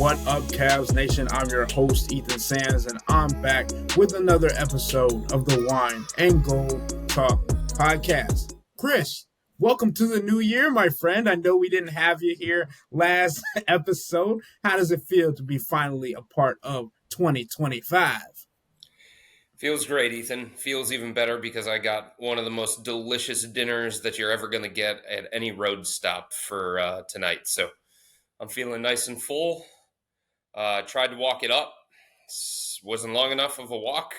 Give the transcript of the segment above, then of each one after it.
What up, Cavs Nation? I'm your host, Ethan Sands, and I'm back with another episode of the Wine and Gold Talk podcast. Chris, welcome to the new year, my friend. I know we didn't have you here last episode. How does it feel to be finally a part of 2025? Feels great, Ethan. Feels even better because I got one of the most delicious dinners that you're ever going to get at any road stop for tonight. So I'm feeling nice and full. Tried to walk it up. Wasn't long enough of a walk.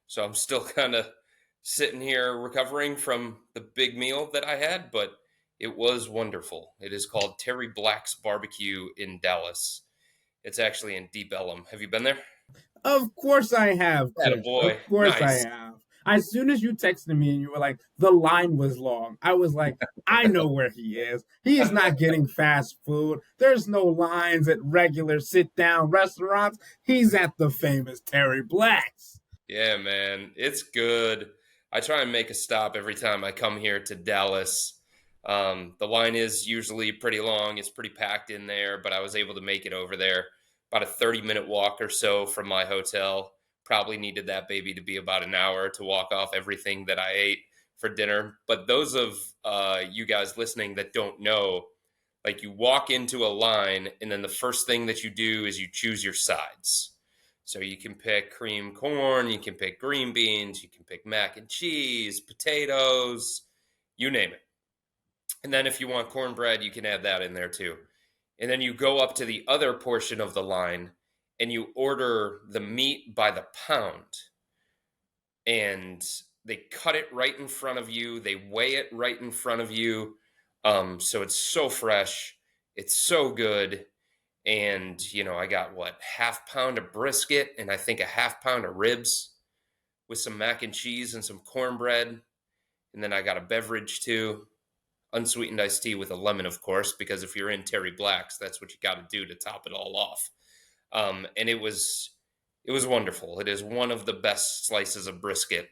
So I'm still kind of sitting here recovering from the big meal that I had, but it was wonderful. It is called Terry Black's Barbecue in Dallas. It's actually in Deep Ellum. Have you been there? Of course I have, Chris. Attaboy. Of course Nice. I have. As soon as you texted me and you were like, the line was long, I was like, I know where he is. He is not getting fast food. There's no lines at regular sit-down restaurants. He's at the famous Terry Black's. Yeah, man. It's good. I try and make a stop every time I come here to Dallas. The line is usually pretty long. It's pretty packed in there, but I was able to make it over there. About a 30-minute walk or so from my hotel. Probably needed that baby to be about an hour to walk off everything that I ate for dinner. But those of you guys listening that don't know, like you walk into a line and then the first thing that you do is you choose your sides. So you can pick cream corn, you can pick green beans, you can pick mac and cheese, potatoes, you name it. And then if you want cornbread, you can add that in there too. And then you go up to the other portion of the line and you order the meat by the pound. And they cut it right in front of you. They weigh it right in front of you. So it's so fresh. It's so good. And, I got half pound of brisket and I think a half pound of ribs with some mac and cheese and some cornbread. And then I got a beverage too. Unsweetened iced tea with a lemon, of course, because if you're in Terry Black's, that's what you got to do to top it all off. And it was wonderful. It is one of the best slices of brisket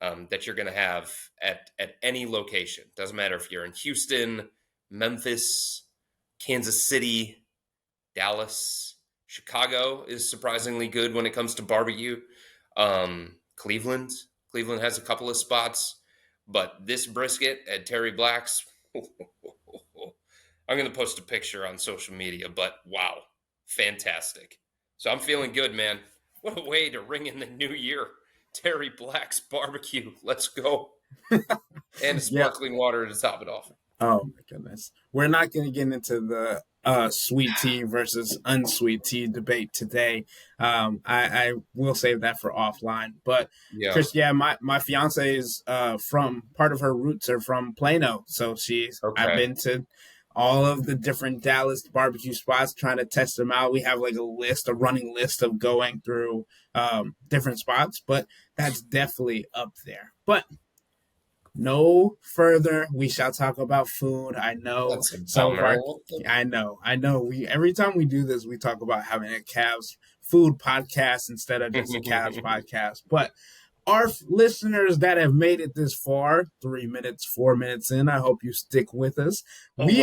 that you're going to have at any location. Doesn't matter if you're in Houston, Memphis, Kansas City, Dallas, Chicago is surprisingly good when it comes to barbecue. Cleveland has a couple of spots, but this brisket at Terry Black's, I'm going to post a picture on social media, but wow, fantastic. So I'm feeling good, man. What a way to ring in the new year. Terry Black's Barbecue. Let's go. And sparkling water to top it off. Oh, my goodness. We're not going to get into the sweet tea versus unsweet tea debate today. I will save that for offline. But, Yeah. Chris, my fiance is part of her roots are from Plano. So I've been to all of the different Dallas barbecue spots, trying to test them out. We have a running list of going through different spots, but that's definitely up there. But no further, we shall talk about food. I know I know. Every time we do this, we talk about having a Cavs food podcast instead of just a Cavs podcast. But our listeners that have made it this far, 3 minutes, 4 minutes in, I hope you stick with us. Hold on,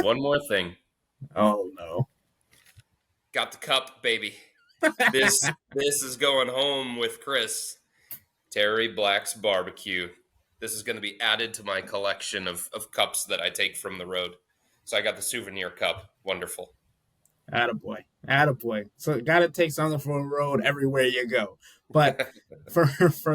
one more thing. Oh, no. Got the cup, baby. This is going home with Chris. Terry Black's Barbecue. This is going to be added to my collection of cups that I take from the road. So I got the souvenir cup. Wonderful. Attaboy. So got to take something from the road everywhere you go. But for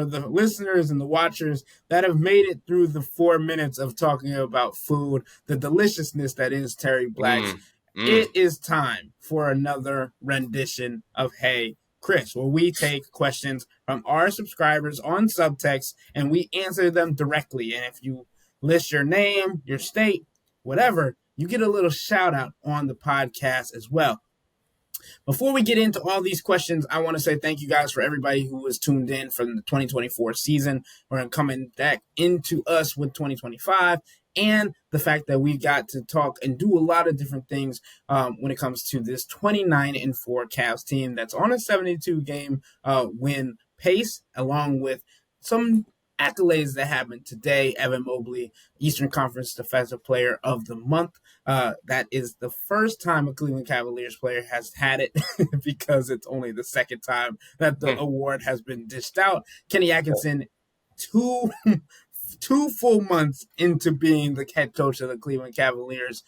the listeners and the watchers that have made it through the 4 minutes of talking about food, the deliciousness that is Terry Black's, it is time for another rendition of Hey Chris, where we take questions from our subscribers on subtext and we answer them directly. And if you list your name, your state, whatever, you get a little shout out on the podcast as well. Before we get into all these questions, I want to say thank you guys for everybody who was tuned in from the 2024 season. We're coming back into us with 2025. And the fact that we got to talk and do a lot of different things when it comes to this 29-4 Cavs team that's on a 72-game win pace, along with some accolades that happened today. Evan Mobley, Eastern Conference Defensive Player of the Month. That is the first time a Cleveland Cavaliers player has had it because it's only the second time that the award has been dished out. Kenny Atkinson, two two full months into being the head coach of the Cleveland Cavaliers,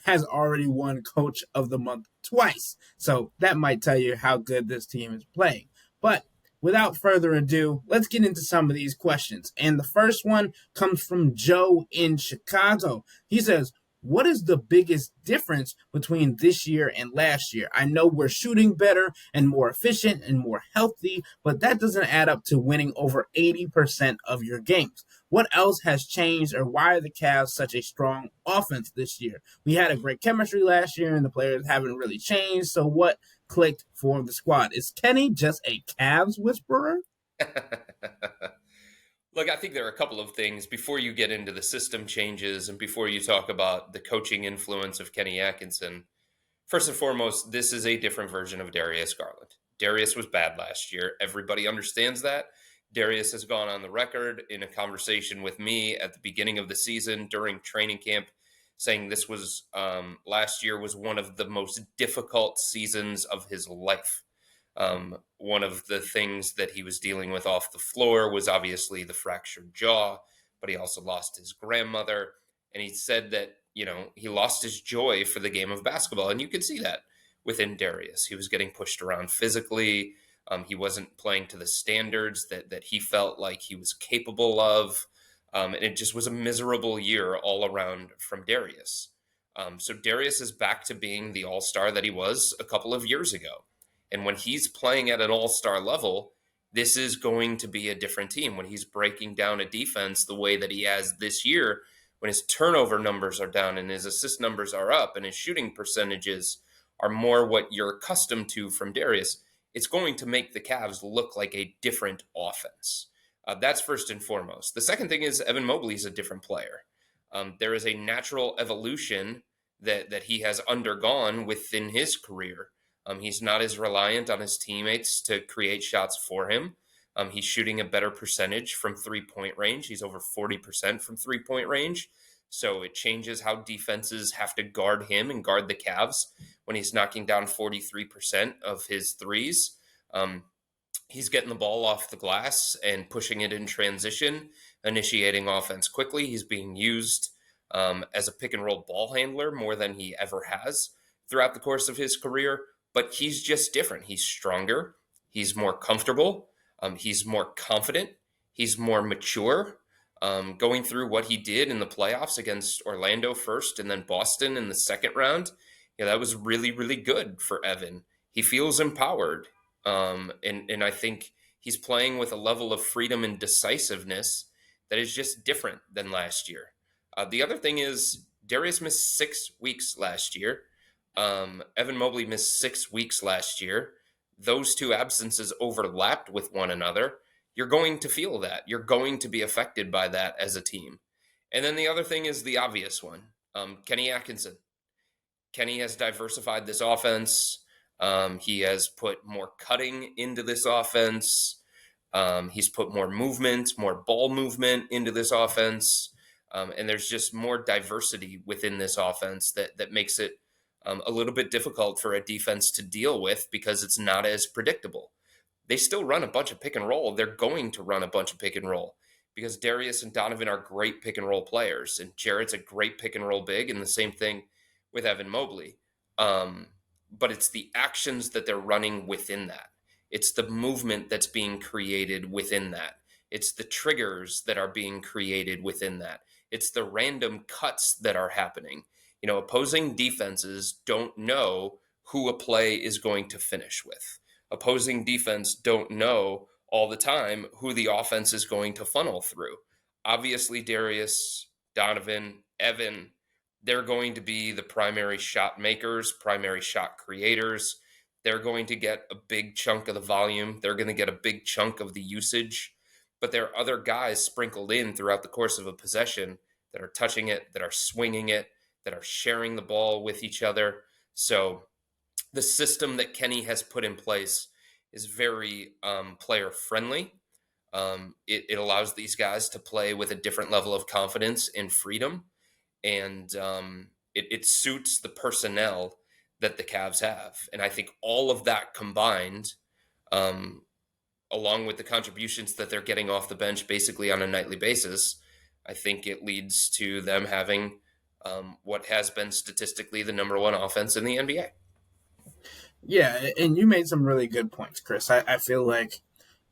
has already won Coach of the Month twice. So that might tell you how good this team is playing. But without further ado, let's get into some of these questions. And the first one comes from Joe in Chicago. He says, what is the biggest difference between this year and last year? I know we're shooting better and more efficient and more healthy, but that doesn't add up to winning over 80% of your games. What else has changed, or why are the Cavs such a strong offense this year? We had a great chemistry last year and the players haven't really changed, so what clicked for the squad? Is Kenny just a Cavs whisperer? Look, I think there are a couple of things before you get into the system changes and before you talk about the coaching influence of Kenny Atkinson. First and foremost, this is a different version of Darius Garland. Darius was bad last year. Everybody understands that. Darius has gone on the record in a conversation with me at the beginning of the season during training camp saying this was last year was one of the most difficult seasons of his life. One of the things that he was dealing with off the floor was obviously the fractured jaw, but he also lost his grandmother. And he said that, he lost his joy for the game of basketball. And you could see that within Darius. He was getting pushed around physically. He wasn't playing to the standards that he felt like he was capable of. And it just was a miserable year all around from Darius. So Darius is back to being the all-star that he was a couple of years ago. And when he's playing at an all-star level, this is going to be a different team. When he's breaking down a defense the way that he has this year, when his turnover numbers are down and his assist numbers are up and his shooting percentages are more what you're accustomed to from Darius, it's going to make the Cavs look like a different offense. That's first and foremost. The second thing is Evan Mobley is a different player. There is a natural evolution that he has undergone within his career. He's not as reliant on his teammates to create shots for him. He's shooting a better percentage from three-point range. He's over 40% from three-point range. So it changes how defenses have to guard him and guard the Cavs when he's knocking down 43% of his threes. He's getting the ball off the glass and pushing it in transition, initiating offense quickly. He's being used as a pick-and-roll ball handler more than he ever has throughout the course of his career. But he's just different. He's stronger. He's more comfortable. He's more confident. He's more mature. Going through what he did in the playoffs against Orlando first and then Boston in the second round, that was really, really good for Evan. He feels empowered. And I think he's playing with a level of freedom and decisiveness that is just different than last year. The other thing is Darius missed 6 weeks last year. Evan Mobley missed 6 weeks last year. Those two absences overlapped with one another. You're going to feel that. You're going to be affected by that as a team. And then the other thing is the obvious one, Kenny Atkinson. Kenny has diversified this offense. He has put more cutting into this offense. He's put more movement, more ball movement into this offense. And there's just more diversity within this offense that makes it a little bit difficult for a defense to deal with because it's not as predictable. They still run a bunch of pick and roll. They're going to run a bunch of pick and roll because Darius and Donovan are great pick and roll players, and Jarrett's a great pick and roll big, and the same thing with Evan Mobley. But it's the actions that they're running within that. It's the movement that's being created within that. It's the triggers that are being created within that. It's the random cuts that are happening. Opposing defenses don't know who a play is going to finish with. Opposing defense don't know all the time who the offense is going to funnel through. Obviously, Darius, Donovan, Evan, they're going to be the primary shot makers, primary shot creators. They're going to get a big chunk of the volume. They're going to get a big chunk of the usage. But there are other guys sprinkled in throughout the course of a possession that are touching it, that are swinging it, that are sharing the ball with each other. So the system that Kenny has put in place is very player friendly. It allows these guys to play with a different level of confidence and freedom, and it suits the personnel that the Cavs have. And I think all of that combined, um, along with the contributions that they're getting off the bench basically on a nightly basis, I think it leads to them having what has been statistically the number one offense in the NBA. Yeah, and you made some really good points, Chris. I feel like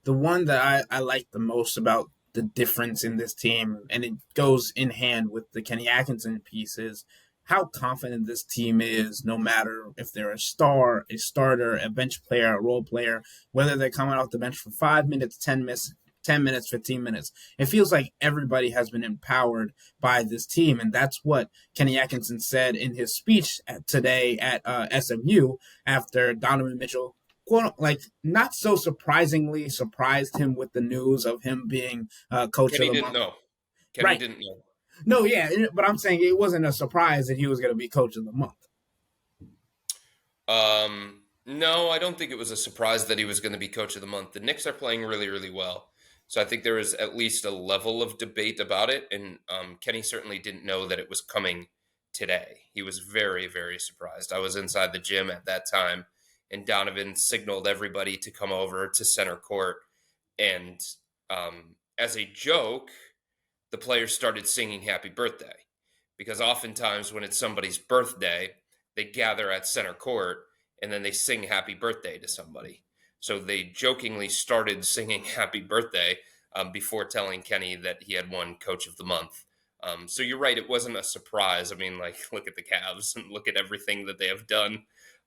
the one that I like the most about the difference in this team, and it goes in hand with the Kenny Atkinson piece, is how confident this team is, no matter if they're a star, a starter, a bench player, a role player, whether they're coming off the bench for 5 minutes, 10 minutes, 15 minutes. It feels like everybody has been empowered by this team. And that's what Kenny Atkinson said in his speech today at SMU after Donovan Mitchell, quote, like, not so surprisingly surprised him with the news of him being coach of Kenny the didn't month. know. Kenny Right. didn't know. No, yeah, but I'm saying it wasn't a surprise that he was going to be coach of the month. No, I don't think it was a surprise that he was going to be coach of the month. The Knicks are playing really, really well. So I think there is at least a level of debate about it. And Kenny certainly didn't know that it was coming today. He was very, very surprised. I was inside the gym at that time, and Donovan signaled everybody to come over to center court. And as a joke, the players started singing happy birthday, because oftentimes when it's somebody's birthday, they gather at center court and then they sing happy birthday to somebody. So they jokingly started singing happy birthday before telling Kenny that he had won coach of the month. So you're right, it wasn't a surprise. I mean, like, look at the Cavs and look at everything that they have done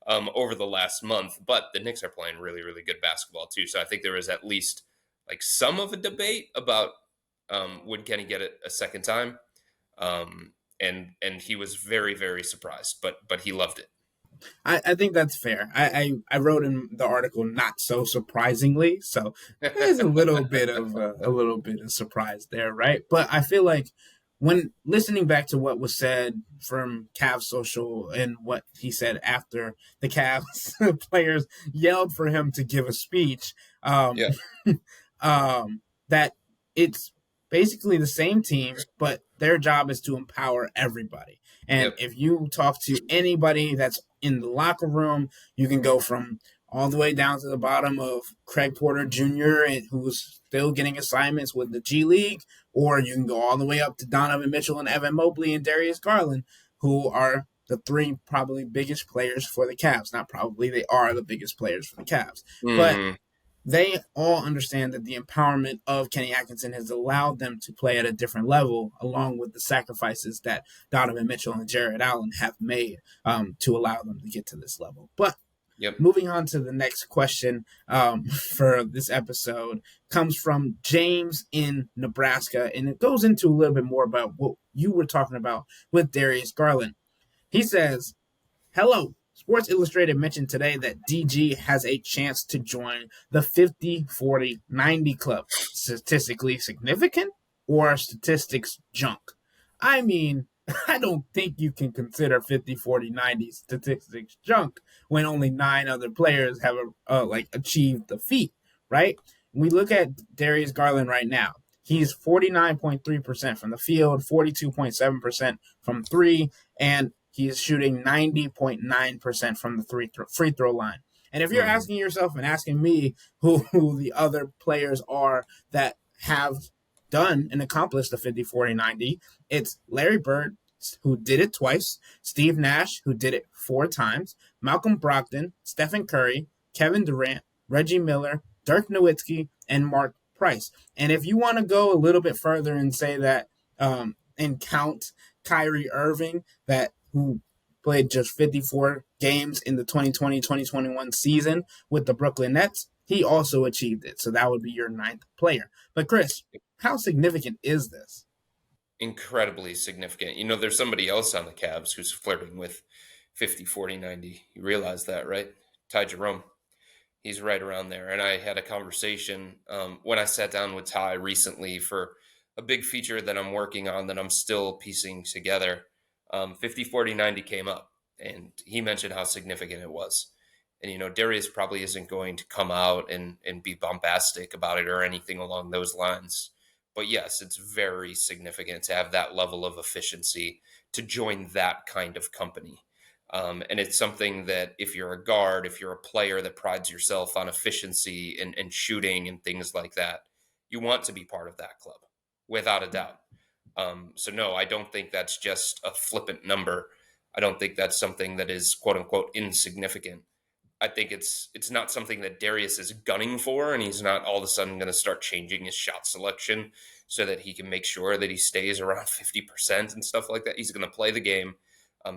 over the last month. But the Knicks are playing really, really good basketball too. So I think there was at least like some of a debate about would Kenny get it a second time. And he was very, very surprised, but he loved it. I think that's fair. I wrote in the article not so surprisingly, so there's a little bit of surprise there, right? But I feel like when listening back to what was said from Cavs social and what he said after the Cavs players yelled for him to give a speech, Yeah. that it's basically the same team, but their job is to empower everybody. And Yep. if you talk to anybody that's in the locker room, you can go from all the way down to the bottom of Craig Porter Jr., who's still getting assignments with the G League, or you can go all the way up to Donovan Mitchell and Evan Mobley and Darius Garland, who are the three probably biggest players for the Cavs. Not probably, they are the biggest players for the Cavs. But Mm-hmm. they all understand that the empowerment of Kenny Atkinson has allowed them to play at a different level, along with the sacrifices that Donovan Mitchell and Jared Allen have made to allow them to get to this level. But Yep. moving on to the next question for this episode comes from James in Nebraska, and it goes into a little bit more about what you were talking about with Darius Garland. He says, hello. Sports Illustrated mentioned today that DG has a chance to join the 50, 40, 90 club. Statistically significant or statistics junk? I mean, I don't think you can consider 50, 40, 90 statistics junk when only 9 other players have achieved the feat, right? We look at Darius Garland right now. He's 49.3% from the field, 42.7% from three, and he is shooting 90.9% from the free throw line. And if you're Mm-hmm. asking yourself and asking me who the other players are that have done and accomplished the 50, 40, 90, it's Larry Bird, who did it twice, Steve Nash, who did it 4 times, Malcolm Brogdon, Stephen Curry, Kevin Durant, Reggie Miller, Dirk Nowitzki, and Mark Price. And if you want to go a little bit further and say that and count Kyrie Irving, who played just 54 games in the 2020-2021 season with the Brooklyn Nets, he also achieved it. So that would be your 9th player. But Chris, how significant is this? Incredibly significant. You know, there's somebody else on the Cavs who's flirting with 50, 40, 90. You realize that, right? Ty Jerome. He's right around there. And I had a conversation when I sat down with Ty recently for a big feature that I'm working on that I'm still piecing together. 50, 40, 90 came up, and he mentioned how significant it was. And, Darius probably isn't going to come out and be bombastic about it or anything along those lines. But yes, it's very significant to have that level of efficiency to join that kind of company. And it's something that if you're a guard, if you're a player that prides yourself on efficiency and shooting and things like that, you want to be part of that club, without a doubt. So no, I don't think that's just a flippant number. I don't think that's something that is quote unquote insignificant. I think it's not something that Darius is gunning for, and he's not all of a sudden going to start changing his shot selection so that he can make sure that he stays around 50% and stuff like that. He's going to play the game.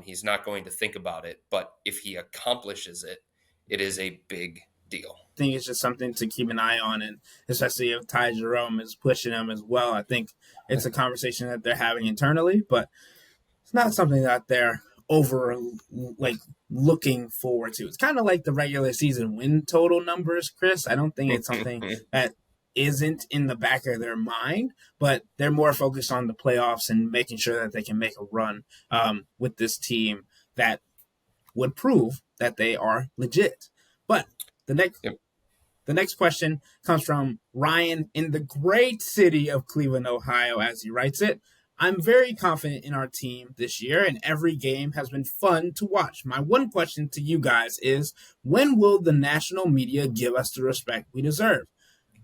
He's not going to think about it, but if he accomplishes it, it is a big deal. I think it's just something to keep an eye on, and especially if Ty Jerome is pushing him as well. I think it's a conversation that they're having internally, but it's not something that they're over like looking forward to. It's kind of like the regular season win total numbers, Chris. I don't think it's something that isn't in the back of their mind, but they're more focused on the playoffs and making sure that they can make a run with this team that would prove that they are legit. But the next Yep. the next question comes from Ryan in the great city of Cleveland, Ohio, as he writes it. I'm very confident in our team this year, and every game has been fun to watch. My one question to you guys is, when will the national media give us the respect we deserve?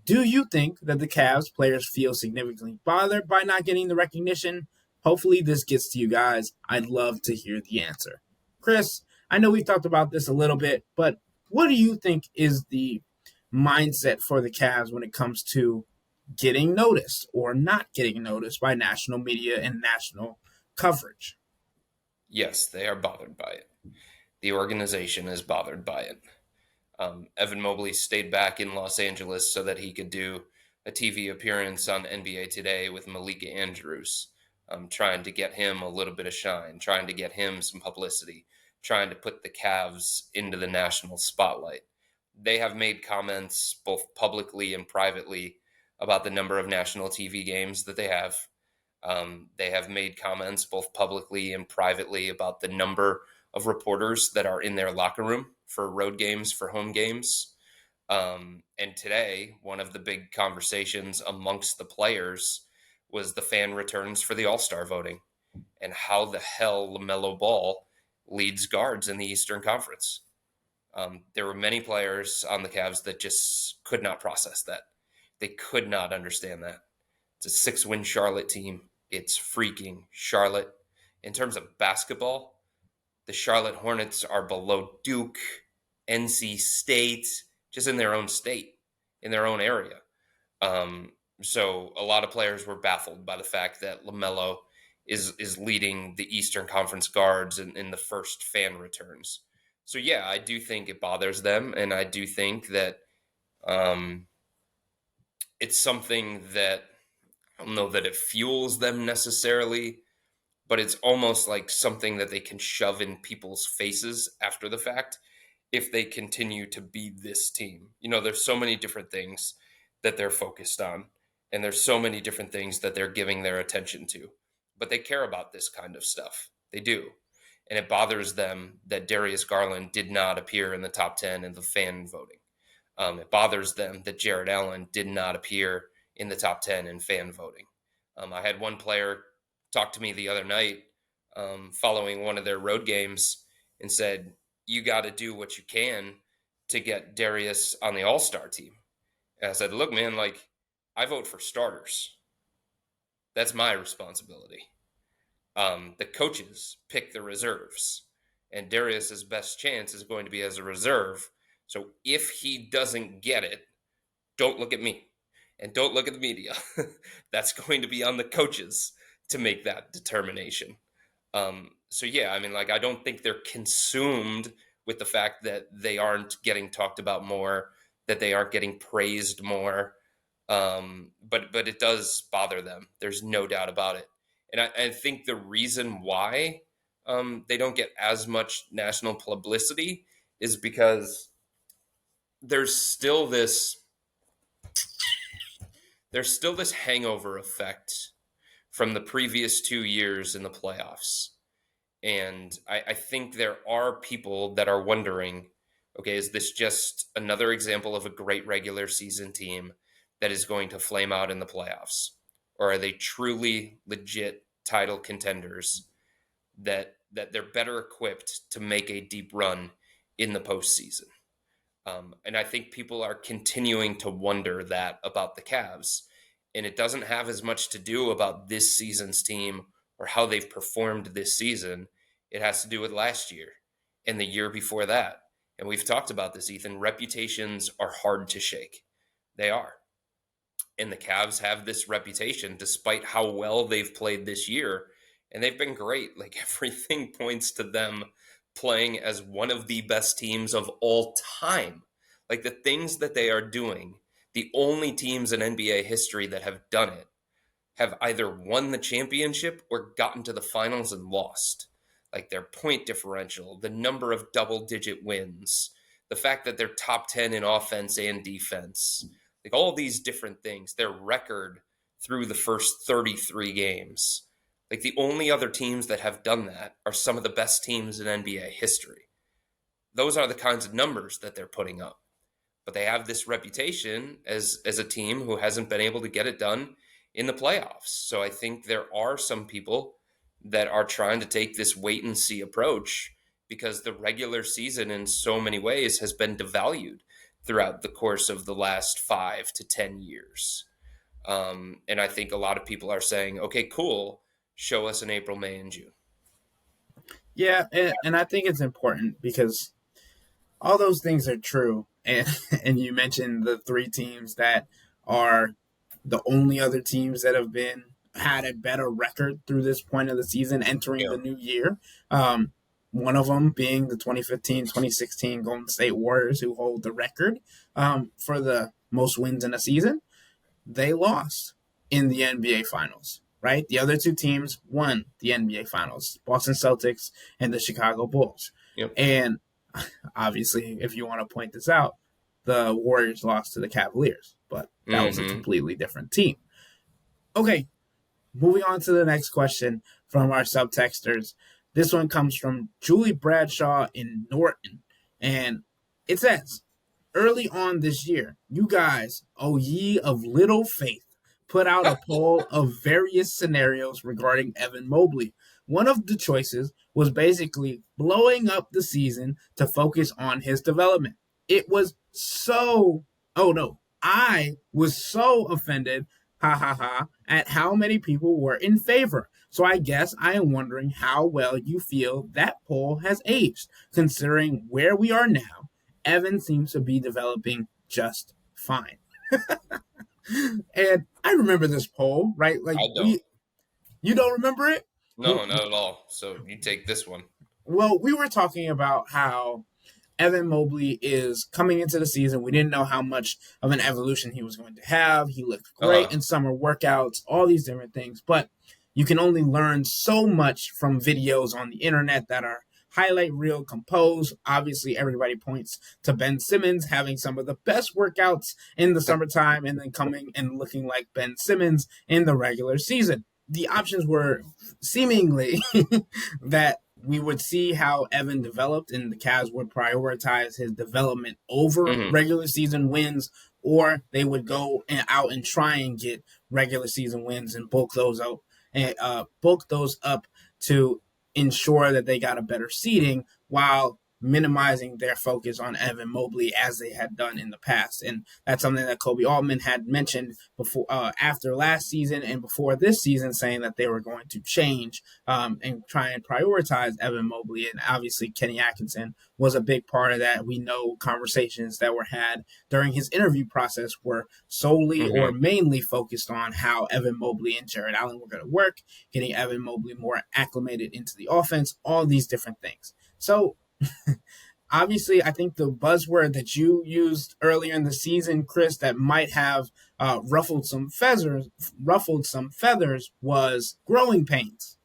Do you think that the Cavs players feel significantly bothered by not getting the recognition? Hopefully this gets to you guys. I'd love to hear the answer. Chris, I know we talked about this a little bit, but what do you think is the mindset for the Cavs when it comes to getting noticed or not getting noticed by national media and national coverage? Yes, they are bothered by it. The organization is bothered by it. Evan Mobley stayed back in Los Angeles so that he could do a TV appearance on NBA Today with Malika Andrews, trying to get him a little bit of shine, trying to get him some publicity, trying to put the Cavs into the national spotlight. They have made comments both publicly and privately about the number of national TV games that they have. They have made comments both publicly and privately about the number of reporters that are in their locker room for road games, for home games. And today, one of the big conversations amongst the players was the fan returns for the All-Star voting and how the hell LaMelo Ball leads guards in the Eastern Conference. There were many players on the Cavs that just could not process that. They could not understand that. It's a 6-win Charlotte team. It's freaking Charlotte. In terms of basketball, the Charlotte Hornets are below Duke, NC State, just in their own state, in their own area. So a lot of players were baffled by the fact that LaMelo is leading the Eastern Conference guards in the first fan returns. So yeah, I do think it bothers them, and I do think that it's something that I don't know that it fuels them necessarily, but it's almost like something that they can shove in people's faces after the fact if they continue to be this team. There's so many different things that they're focused on, and there's so many different things that they're giving their attention to, but they care about this kind of stuff. They do. And it bothers them that Darius Garland did not appear in the top 10 in the fan voting. It bothers them that Jared Allen did not appear in the top 10 in fan voting. I had one player talk to me the other night following one of their road games and said, you got to do what you can to get Darius on the All-Star team. And I said, look, man, I vote for starters. That's my responsibility. The coaches pick the reserves, and Darius's best chance is going to be as a reserve. So if he doesn't get it, don't look at me and don't look at the media. That's going to be on the coaches to make that determination. So yeah, I don't think they're consumed with the fact that they aren't getting talked about more, that they aren't getting praised more. But it does bother them. There's no doubt about it. And I think the reason why they don't get as much national publicity is because there's still this hangover effect from the previous 2 years in the playoffs. And I think there are people that are wondering, Okay, is this just another example of a great regular season team that is going to flame out in the playoffs? Or are they truly legit title contenders that they're better equipped to make a deep run in the postseason? And I think people are continuing to wonder that about the Cavs. And it doesn't have as much to do about this season's team or how they've performed this season. It has to do with last year and the year before that. And we've talked about this, Ethan. Reputations are hard to shake. They are. And the Cavs have this reputation despite how well they've played this year. And they've been great. Like everything points to them playing as one of the best teams of all time. Like the things that they are doing, the only teams in NBA history that have done it have either won the championship or gotten to the finals and lost. Like their point differential, the number of double digit wins, the fact that they're top 10 in offense and defense, like all these different things, their record through the first 33 games. Like the only other teams that have done that are some of the best teams in NBA history. Those are the kinds of numbers that they're putting up. But they have this reputation as a team who hasn't been able to get it done in the playoffs. So I think there are some people that are trying to take this wait and see approach because the regular season in so many ways has been devalued throughout the course of the last 5 to 10 years. And I think a lot of people are saying, okay, cool, show us in April, May, and June. Yeah, and I think it's important because all those things are true. And you mentioned the three teams that are the only other teams that have been had a better record through this point of the season entering Yeah. the new year. One of them being the 2015-2016 Golden State Warriors, who hold the record for the most wins in a season. They lost in the NBA Finals, right? The other two teams won the NBA Finals, Boston Celtics and the Chicago Bulls. Yep. And obviously, if you want to point this out, the Warriors lost to the Cavaliers, but that was a completely different team. Okay, moving on to the next question from our subtexters. This one comes from Julie Bradshaw in Norton, and it says, early on this year, you guys, O ye of little faith, put out a poll of various scenarios regarding Evan Mobley. One of the choices was basically blowing up the season to focus on his development. It was so, I was so offended, at how many people were in favor. So I guess I am wondering how well you feel that poll has aged, considering where we are now. Evan seems to be developing just fine. And I remember this poll, right? Like I don't. You don't remember it? No, not at all. So you take this one. Well, we were talking about how Evan Mobley is coming into the season. We didn't know how much of an evolution he was going to have. He looked great in summer workouts, all these different things. But you can only learn so much from videos on the internet that are highlight reel composed. Obviously, everybody points to Ben Simmons having some of the best workouts in the summertime and then coming and looking like Ben Simmons in the regular season. The options were seemingly that we would see how Evan developed and the Cavs would prioritize his development over regular season wins, or they would go out and try and get regular season wins and bulk those up to ensure that they got a better seeding while minimizing their focus on Evan Mobley as they had done in the past. And that's something that Kobe Altman had mentioned before, after last season and before this season, saying that they were going to change and try and prioritize Evan Mobley. And obviously Kenny Atkinson was a big part of that. We know conversations that were had during his interview process were solely or mainly focused on how Evan Mobley and Jared Allen were going to work, getting Evan Mobley more acclimated into the offense, all these different things. So obviously, I think the buzzword that you used earlier in the season, Chris, that might have ruffled some feathers was growing pains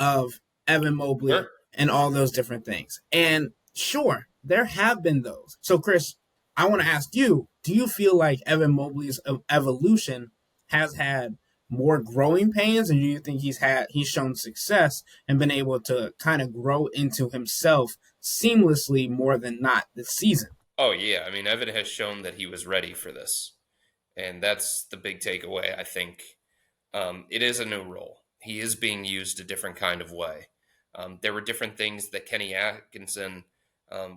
of Evan Mobley and all those different things. And sure, there have been those. So, Chris, I want to ask you, do you feel like Evan Mobley's evolution has had more growing pains, and do you think he's shown success and been able to kind of grow into himself seamlessly more than not this season. Oh, yeah. I mean, Evan has shown that he was ready for this. And that's the big takeaway, I think. It is a new role. He is being used a different kind of way. There were different things that Kenny Atkinson,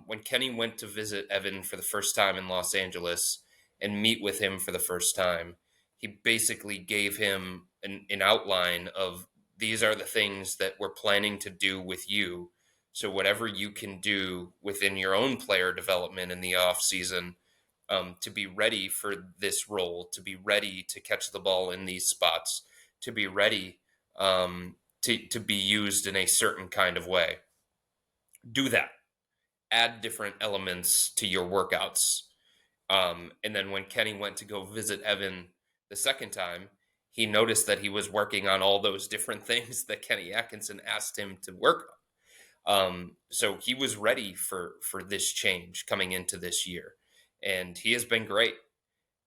when Kenny went to visit Evan for the first time in Los Angeles and meet with him for the first time, he basically gave him an outline of these are the things that we're planning to do with you. So whatever you can do within your own player development in the off season, to be ready for this role, to be ready to catch the ball in these spots, to be ready to be used in a certain kind of way. Do that. Add different elements to your workouts. And then when Kenny went to go visit Evan the second time, he noticed that he was working on all those different things that Kenny Atkinson asked him to work on. So he was ready for this change coming into this year. And he has been great.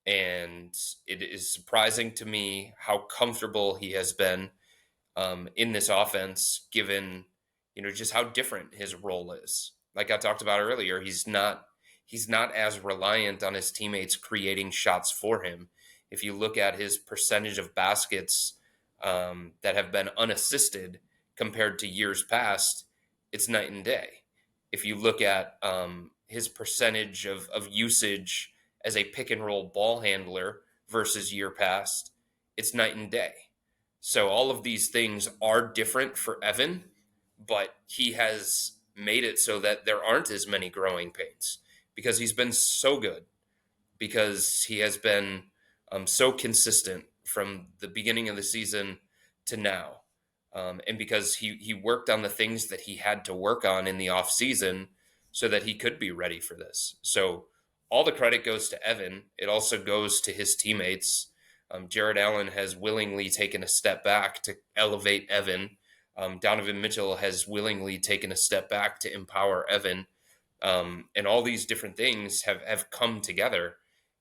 And it is surprising to me how comfortable he has been in this offense, given just how different his role is. Like I talked about earlier, he's not as reliant on his teammates creating shots for him. If you look at his percentage of baskets that have been unassisted compared to years past, it's night and day. If you look at his percentage of usage as a pick and roll ball handler versus year past, it's night and day. So all of these things are different for Evan, but he has made it so that there aren't as many growing pains because he's been so good, because he has been so consistent from the beginning of the season to now. And because he worked on the things that he had to work on in the off season so that he could be ready for this. So all the credit goes to Evan. It also goes to his teammates. Jared Allen has willingly taken a step back to elevate Evan. Donovan Mitchell has willingly taken a step back to empower Evan. And all these different things have come together.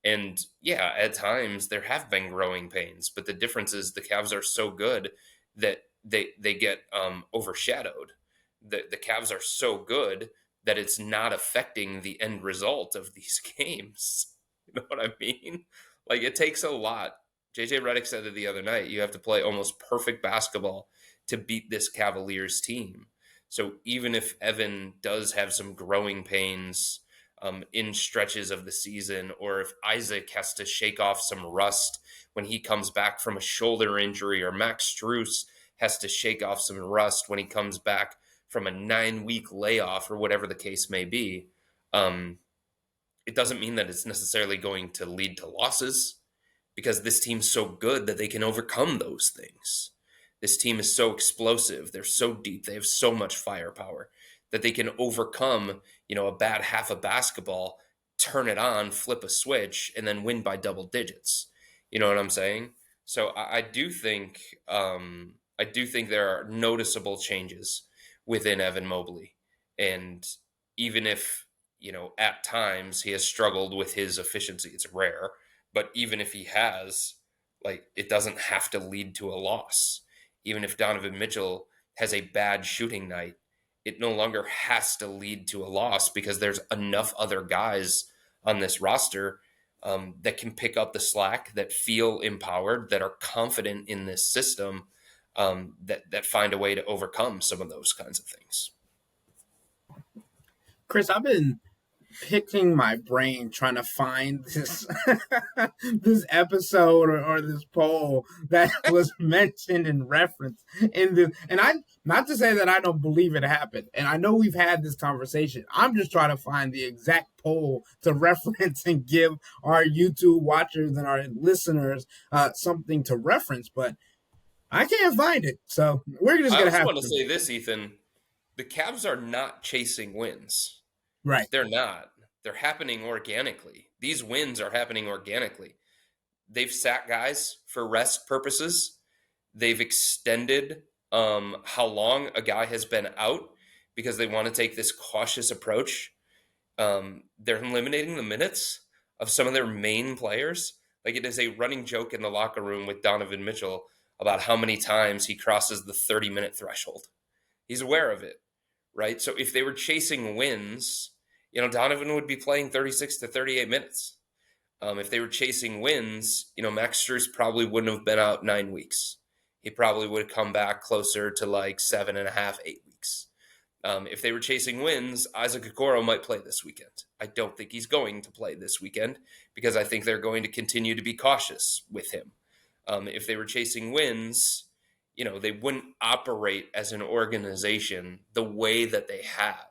And yeah, at times there have been growing pains, but the difference is the Cavs are so good that they get overshadowed. The Cavs are so good that it's not affecting the end result of these games. You know what I mean? Like, it takes a lot. JJ Redick said it the other night. You have to play almost perfect basketball to beat this Cavaliers team. So even if Evan does have some growing pains in stretches of the season, or if Isaac has to shake off some rust when he comes back from a shoulder injury, or Max Strus has to shake off some rust when he comes back from a 9-week layoff, or whatever the case may be, it doesn't mean that it's necessarily going to lead to losses, because this team's so good that they can overcome those things. This team is so explosive. They're so deep. They have so much firepower that they can overcome, a bad half of basketball, turn it on, flip a switch, and then win by double digits. You know what I'm saying? So I do think there are noticeable changes within Evan Mobley. And even if, at times he has struggled with his efficiency, it's rare, but even if he has, it doesn't have to lead to a loss. Even if Donovan Mitchell has a bad shooting night, it no longer has to lead to a loss, because there's enough other guys on this roster that can pick up the slack, that feel empowered, that are confident in this system, that find a way to overcome some of those kinds of things. Chris, I've been picking my brain trying to find this this episode or this poll that was mentioned and referenced in this. And I, not to say that I don't believe it happened, and I know we've had this conversation. I'm just trying to find the exact poll to reference and give our YouTube watchers and our listeners something to reference, but I can't find it. So we're just going to have to. I want to say this, Ethan. The Cavs are not chasing wins. Right. They're not. They're happening organically. These wins are happening organically. They've sat guys for rest purposes. They've extended how long a guy has been out because they want to take this cautious approach. They're eliminating the minutes of some of their main players. It is a running joke in the locker room with Donovan Mitchell about how many times he crosses the 30-minute threshold. He's aware of it, right? So if they were chasing wins, Donovan would be playing 36 to 38 minutes. If they were chasing wins, Max Strus probably wouldn't have been out 9 weeks. He probably would have come back closer to like 7.5, 8 weeks. If they were chasing wins, Isaac Okoro might play this weekend. I don't think he's going to play this weekend because I think they're going to continue to be cautious with him. If they were chasing wins, they wouldn't operate as an organization the way that they have.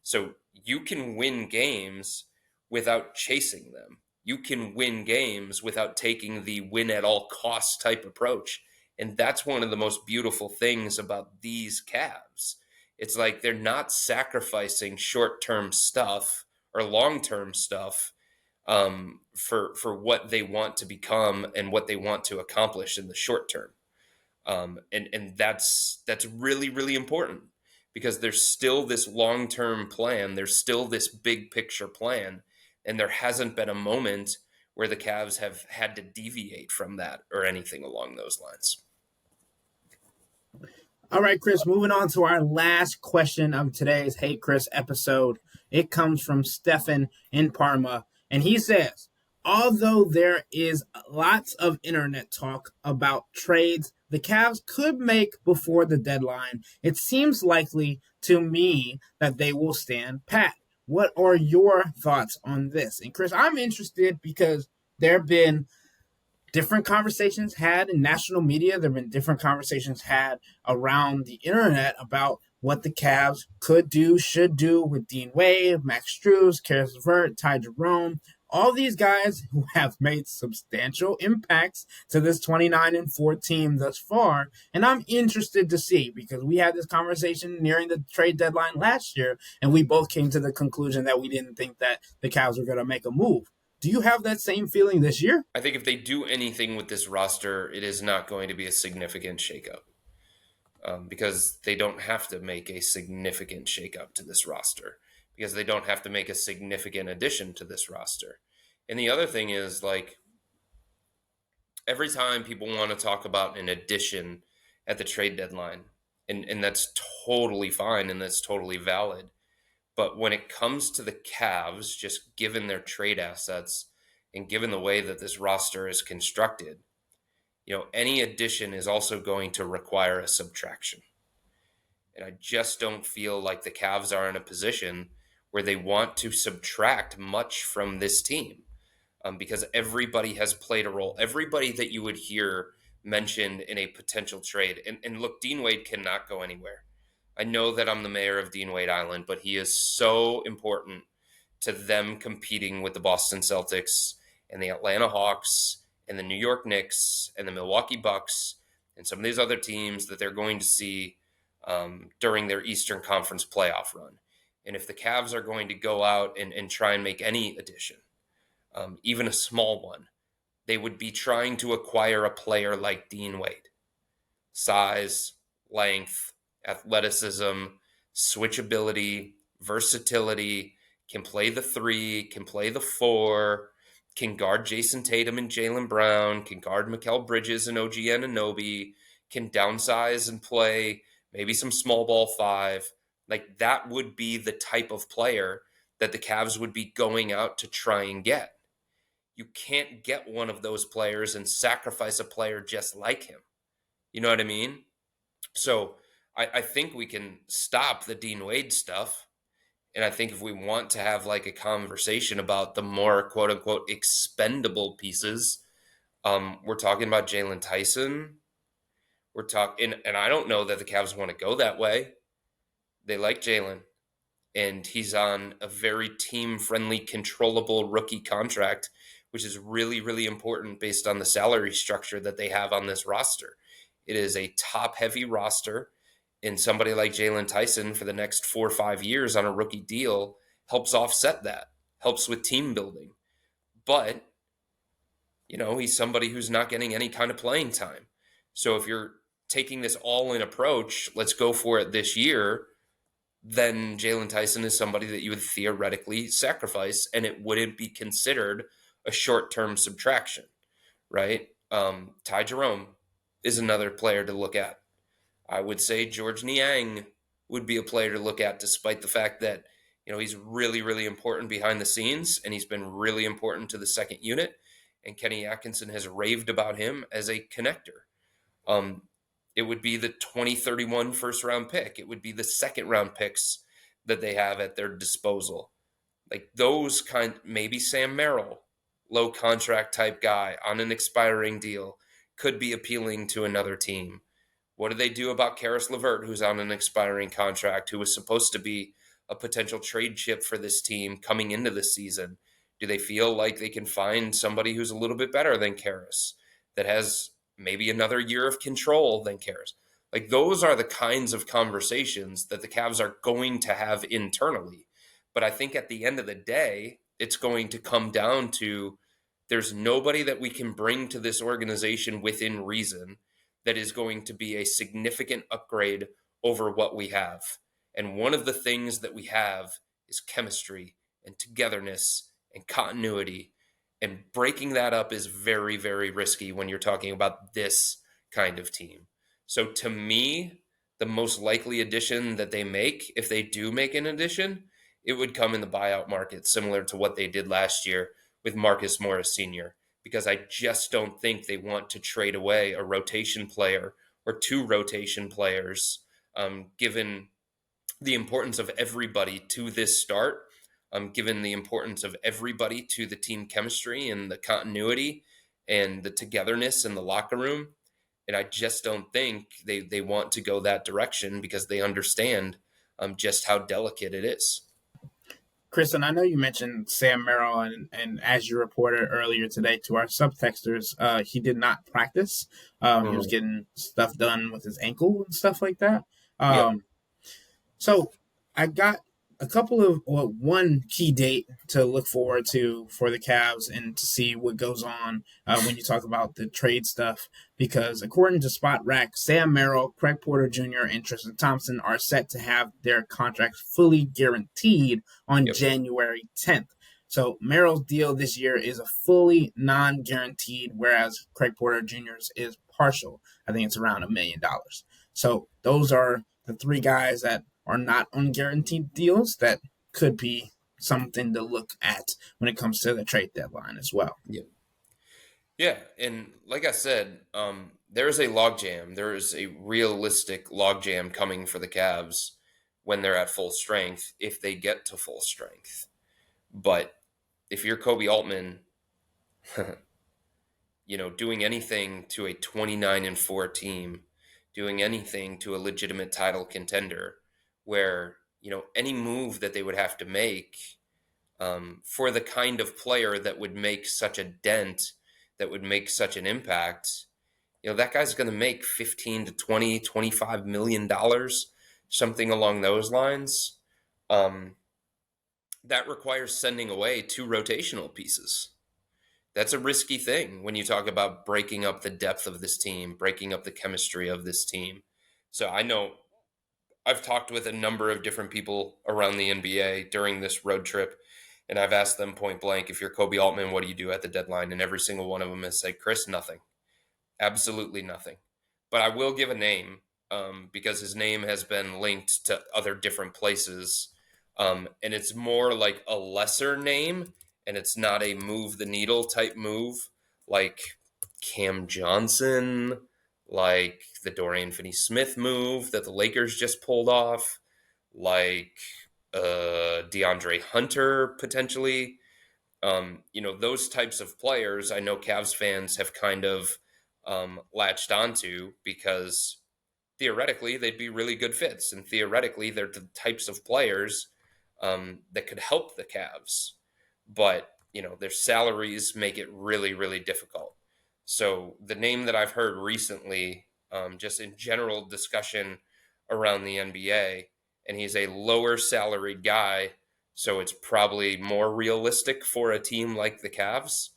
So you can win games without chasing them. You can win games without taking the win at all costs type approach. And that's one of the most beautiful things about these Cavs. It's like they're not sacrificing short-term stuff or long-term stuff for what they want to become and what they want to accomplish in the short term. And that's really, really important because there's still this long-term plan. There's still this big picture plan. And there hasn't been a moment where the Cavs have had to deviate from that or anything along those lines. All right, Chris, moving on to our last question of today's Hey Chris episode. It comes from Stefan in Parma, and he says, although there is lots of internet talk about trades the Cavs could make before the deadline, it seems likely to me that they will stand pat. What are your thoughts on this? And Chris, I'm interested because there have been different conversations had in national media. There have been different conversations had around the internet about what the Cavs could do, should do with Dean Wade, Max Strus, Karis LeVert, Ty Jerome, all these guys who have made substantial impacts to this 29-4 team thus far. And I'm interested to see, because we had this conversation nearing the trade deadline last year, and we both came to the conclusion that we didn't think that the Cavs were going to make a move. Do you have that same feeling this year? I think if they do anything with this roster, it is not going to be a significant shakeup because they don't have to make a significant shakeup to this roster because they don't have to make a significant addition to this roster. And the other thing is, like, every time people want to talk about an addition at the trade deadline, and that's totally fine and that's totally valid. But when it comes to the Cavs, just given their trade assets and given the way that this roster is constructed, any addition is also going to require a subtraction. And I just don't feel like the Cavs are in a position where they want to subtract much from this team because everybody has played a role. Everybody that you would hear mentioned in a potential trade. And look, Dean Wade cannot go anywhere. I know that I'm the mayor of Dean Wade Island, but he is so important to them competing with the Boston Celtics and the Atlanta Hawks and the New York Knicks and the Milwaukee Bucks and some of these other teams that they're going to see during their Eastern Conference playoff run. And if the Cavs are going to go out and try and make any addition, even a small one, they would be trying to acquire a player like Dean Wade. Size, length, athleticism, switchability, versatility, can play the 3, can play the 4, can guard Jason Tatum and Jaylen Brown, can guard Mikal Bridges and OG Anunoby, can downsize and play maybe some small ball 5. Like, that would be the type of player that the Cavs would be going out to try and get. You can't get one of those players and sacrifice a player just like him. You know what I mean? So I think we can stop the Dean Wade stuff. And I think if we want to have like a conversation about the more quote unquote expendable pieces, we're talking about Jalen Tyson. We're talking, and I don't know that the Cavs want to go that way. They like Jalen, and he's on a very team-friendly, controllable rookie contract, which is really, really important based on the salary structure that they have on this roster. It is a top-heavy roster. And somebody like Jalen Tyson for the next 4 or 5 years on a rookie deal helps offset that, helps with team building. But, he's somebody who's not getting any kind of playing time. So if you're taking this all-in approach, let's go for it this year, then Jalen Tyson is somebody that you would theoretically sacrifice, and it wouldn't be considered a short-term subtraction, right? Ty Jerome is another player to look at. I would say George Niang would be a player to look at, despite the fact that, he's really, really important behind the scenes and he's been really important to the second unit. And Kenny Atkinson has raved about him as a connector. Um, it would be the 2031 first round pick. It would be the second round picks that they have at their disposal. Like those maybe Sam Merrill, low contract type guy on an expiring deal, could be appealing to another team. What do they do about Karis LeVert, who's on an expiring contract, who was supposed to be a potential trade chip for this team coming into the season? Do they feel like they can find somebody who's a little bit better than Karis, that has maybe another year of control than Karis? Like those are the kinds of conversations that the Cavs are going to have internally. But I think at the end of the day, it's going to come down to there's nobody that we can bring to this organization within reason that is going to be a significant upgrade over what we have. And one of the things that we have is chemistry and togetherness and continuity. And breaking that up is very, very risky when you're talking about this kind of team. So to me, the most likely addition that they make, if they do make an addition, it would come in the buyout market, similar to what they did last year with Marcus Morris Sr., because I just don't think they want to trade away a rotation player or two rotation players, given the importance of everybody to this start, given the importance of everybody to the team chemistry and the continuity and the togetherness in the locker room. And I just don't think they want to go that direction because they understand just how delicate it is. Kristen, I know you mentioned Sam Merrill, and as you reported earlier today to our subtexters, he did not practice. He was getting stuff done with his ankle and stuff like that. Yep. So I got a couple of one key date to look forward to for the Cavs and to see what goes on when you talk about the trade stuff. Because according to Spot Rack, Sam Merrill, Craig Porter Jr., and Tristan Thompson are set to have their contracts fully guaranteed on January 10th. So Merrill's deal this year is a fully non-guaranteed, whereas Craig Porter Jr.'s is partial. I think it's around $1 million. So those are the three guys that are not on guaranteed deals that could be something to look at when it comes to the trade deadline as well. Yeah, and like I said, there is a logjam. There is a realistic logjam coming for the Cavs when they're at full strength, if they get to full strength. But if you're Kobe Altman, doing anything to a 29-4 team, doing anything to a legitimate title contender, where any move that they would have to make for the kind of player that would make such a dent, that would make such an impact, that guy's going to make 15 to 20, $25 million, something along those lines. That requires sending away two rotational pieces. That's a risky thing when you talk about breaking up the depth of this team, breaking up the chemistry of this team. So I know I've talked with a number of different people around the NBA during this road trip, and I've asked them point blank, if you're Kobe Altman, what do you do at the deadline? And every single one of them has said, Chris, nothing. Absolutely nothing. But I will give a name because his name has been linked to other different places. And it's more like a lesser name, and it's not a move the needle type move like Cam Johnson, like the Dorian Finney-Smith move that the Lakers just pulled off, like DeAndre Hunter potentially. Those types of players I know Cavs fans have kind of latched onto because theoretically they'd be really good fits, and theoretically they're the types of players that could help the Cavs. But, their salaries make it really, really difficult. So the name that I've heard recently, just in general discussion around the NBA, and he's a lower salaried guy, so it's probably more realistic for a team like the Cavs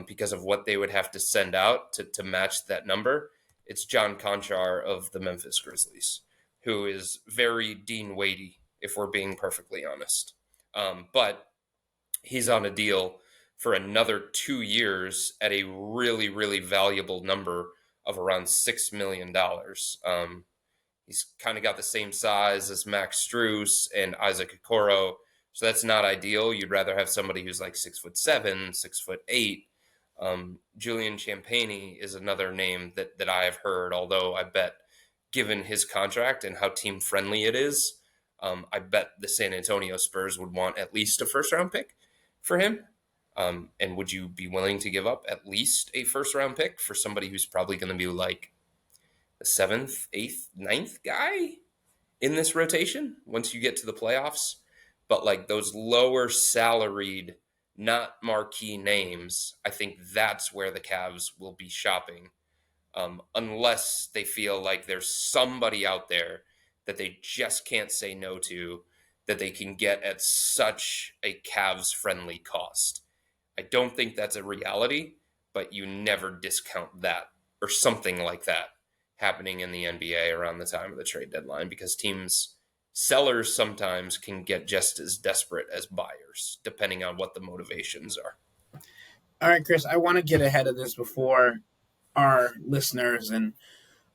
because of what they would have to send out to match that number. It's John Conchar of the Memphis Grizzlies, who is very Dean Wadey, if we're being perfectly honest. But he's on a deal for another 2 years at a really, really valuable number of around $6 million. He's kind of got the same size as Max Strus and Isaac Okoro, so that's not ideal. You'd rather have somebody who's like 6'7", 6'8". Julian Champagny is another name that I have heard, although I bet, given his contract and how team friendly it is, I bet the San Antonio Spurs would want at least a first round pick for him. And would you be willing to give up at least a first round pick for somebody who's probably going to be like the seventh, eighth, ninth guy in this rotation once you get to the playoffs? But like those lower salaried, not marquee names, I think that's where the Cavs will be shopping, unless they feel like there's somebody out there that they just can't say no to, that they can get at such a Cavs friendly cost. I don't think that's a reality, but you never discount that or something like that happening in the NBA around the time of the trade deadline, because sellers sometimes can get just as desperate as buyers, depending on what the motivations are. All right, Chris, I want to get ahead of this before our listeners and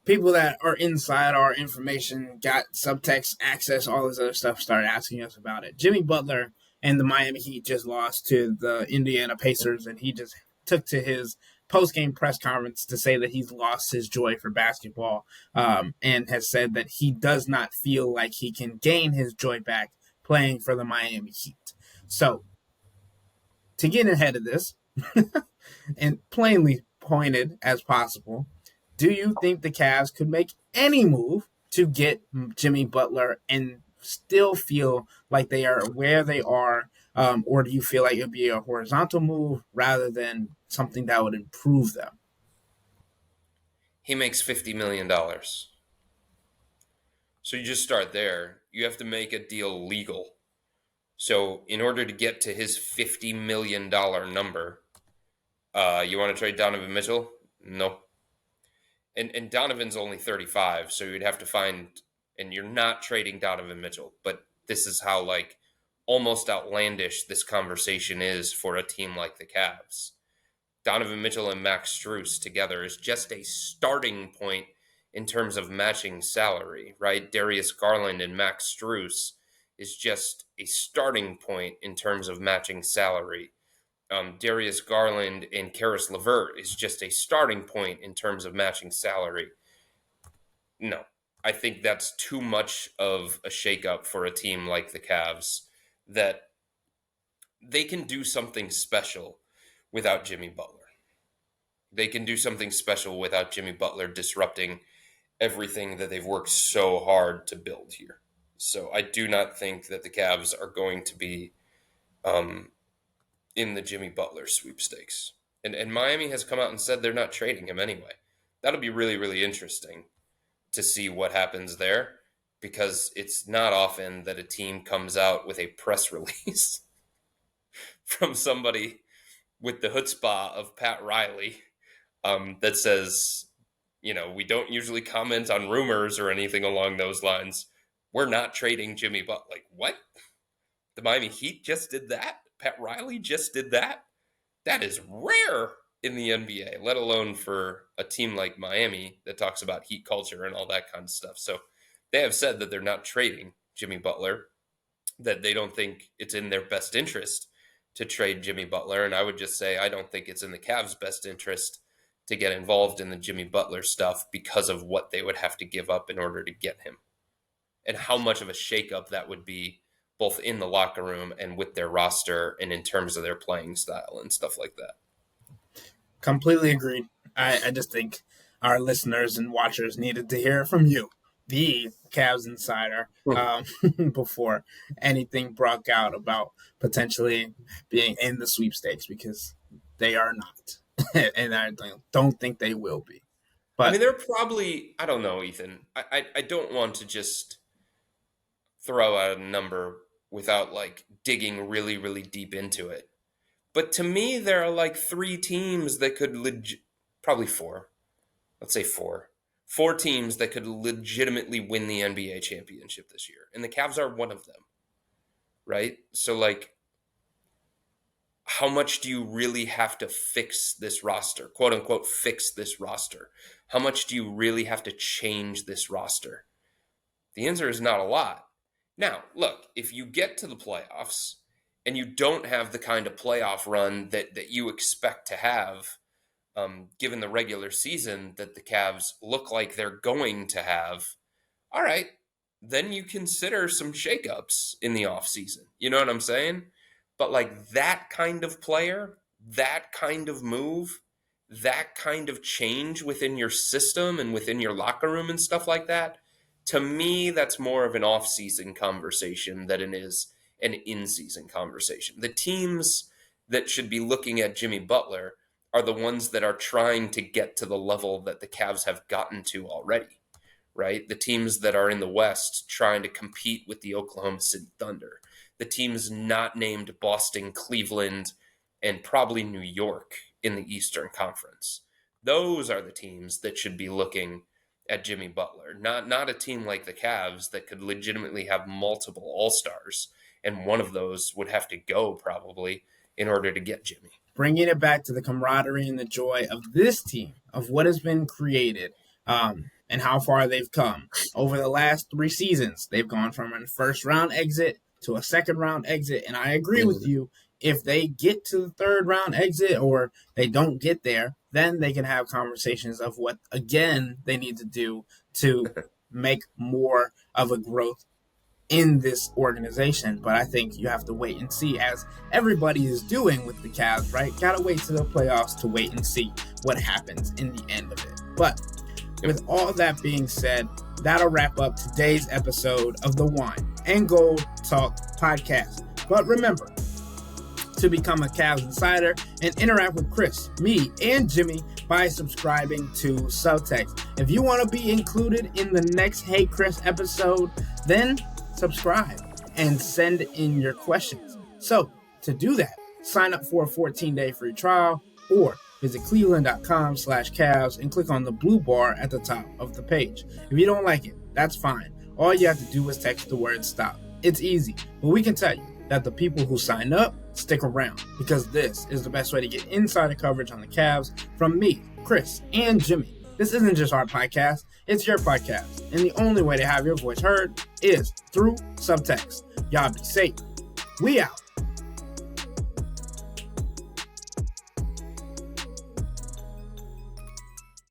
people that are inside our information, got subtext access, all this other stuff, started asking us about it. Jimmy Butler and the Miami Heat just lost to the Indiana Pacers, and he just took to his post-game press conference to say that he's lost his joy for basketball, and has said that he does not feel like he can gain his joy back playing for the Miami Heat. So, to get ahead of this, and plainly pointed as possible, do you think the Cavs could make any move to get Jimmy Butler and still feel like they are where they are? Or do you feel like it would be a horizontal move rather than something that would improve them? He makes $50 million. So you just start there. You have to make a deal legal. So in order to get to his $50 million number, you want to trade Donovan Mitchell? No. And Donovan's only 35, so you'd have to find, and you're not trading Donovan Mitchell, but this is how like almost outlandish this conversation is for a team like the Cavs. Donovan Mitchell and Max Strus together is just a starting point in terms of matching salary, right? Darius Garland and Max Strus is just a starting point in terms of matching salary. Darius Garland and Karis LeVert is just a starting point in terms of matching salary. No, I think that's too much of a shakeup for a team like the Cavs, that they can do something special without Jimmy Butler. They can do something special without Jimmy Butler disrupting everything that they've worked so hard to build here. So I do not think that the Cavs are going to be in the Jimmy Butler sweepstakes. And Miami has come out and said they're not trading him anyway. That'll be really, really interesting to see what happens there, because it's not often that a team comes out with a press release from somebody with the chutzpah of Pat Riley, that says, we don't usually comment on rumors or anything along those lines. We're not trading Jimmy Butler. Like, what? The Miami Heat just did that? Pat Riley just did that? That is rare in the NBA, let alone for a team like Miami that talks about Heat culture and all that kind of stuff. So they have said that they're not trading Jimmy Butler, that they don't think it's in their best interest to trade Jimmy Butler. And I would just say I don't think it's in the Cavs' best interest to get involved in the Jimmy Butler stuff because of what they would have to give up in order to get him, and how much of a shakeup that would be, both in the locker room and with their roster and in terms of their playing style and stuff like that. Completely agreed. I just think our listeners and watchers needed to hear it from you, the Cavs insider, before anything broke out about potentially being in the sweepstakes, because they are not. And I don't think they will be. But I mean, they're probably, I don't know, Ethan. I don't want to just throw out a number without like digging really, really deep into it. But to me, there are like three teams that could probably four. Let's say four. Four teams that could legitimately win the NBA championship this year. And the Cavs are one of them. Right? So like, how much do you really have to fix this roster? Quote unquote, fix this roster. How much do you really have to change this roster? The answer is not a lot. Now, look, if you get to the playoffs and you don't have the kind of playoff run that you expect to have, given the regular season that the Cavs look like they're going to have, all right, then you consider some shakeups in the offseason. You know what I'm saying? But like that kind of player, that kind of move, that kind of change within your system and within your locker room and stuff like that, to me, that's more of an off-season conversation than it is an in-season conversation. The teams that should be looking at Jimmy Butler are the ones that are trying to get to the level that the Cavs have gotten to already, right? The teams that are in the West trying to compete with the Oklahoma City Thunder. The teams not named Boston, Cleveland, and probably New York in the Eastern Conference. Those are the teams that should be looking at Jimmy Butler, not a team like the Cavs that could legitimately have multiple All-Stars, and one of those would have to go probably in order to get Jimmy. Bringing it back to the camaraderie and the joy of this team, of what has been created, and how far they've come. Over the last 3 seasons, they've gone from a first-round exit to a second-round exit, and I agree with you. If they get to the third-round exit or they don't get there, then they can have conversations of what, again, they need to do to make more of a growth in this organization. But I think you have to wait and see, as everybody is doing with the Cavs, right? Got to wait to the playoffs to wait and see what happens in the end of it. But with all that being said, that'll wrap up today's episode of the Wine and Gold Talk podcast. But remember to become a Cavs Insider and interact with Chris, me, and Jimmy by subscribing to Subtext. If you want to be included in the next Hey Chris episode, then subscribe and send in your questions. So to do that, sign up for a 14-day free trial or visit cleveland.com/Cavs and click on the blue bar at the top of the page. If you don't like it, that's fine. All you have to do is text the word stop. It's easy, but we can tell you that the people who sign up stick around, because this is the best way to get insider coverage on the Cavs from me, Chris, and Jimmy. This isn't just our podcast, it's your podcast. And the only way to have your voice heard is through Subtext. Y'all be safe. We out.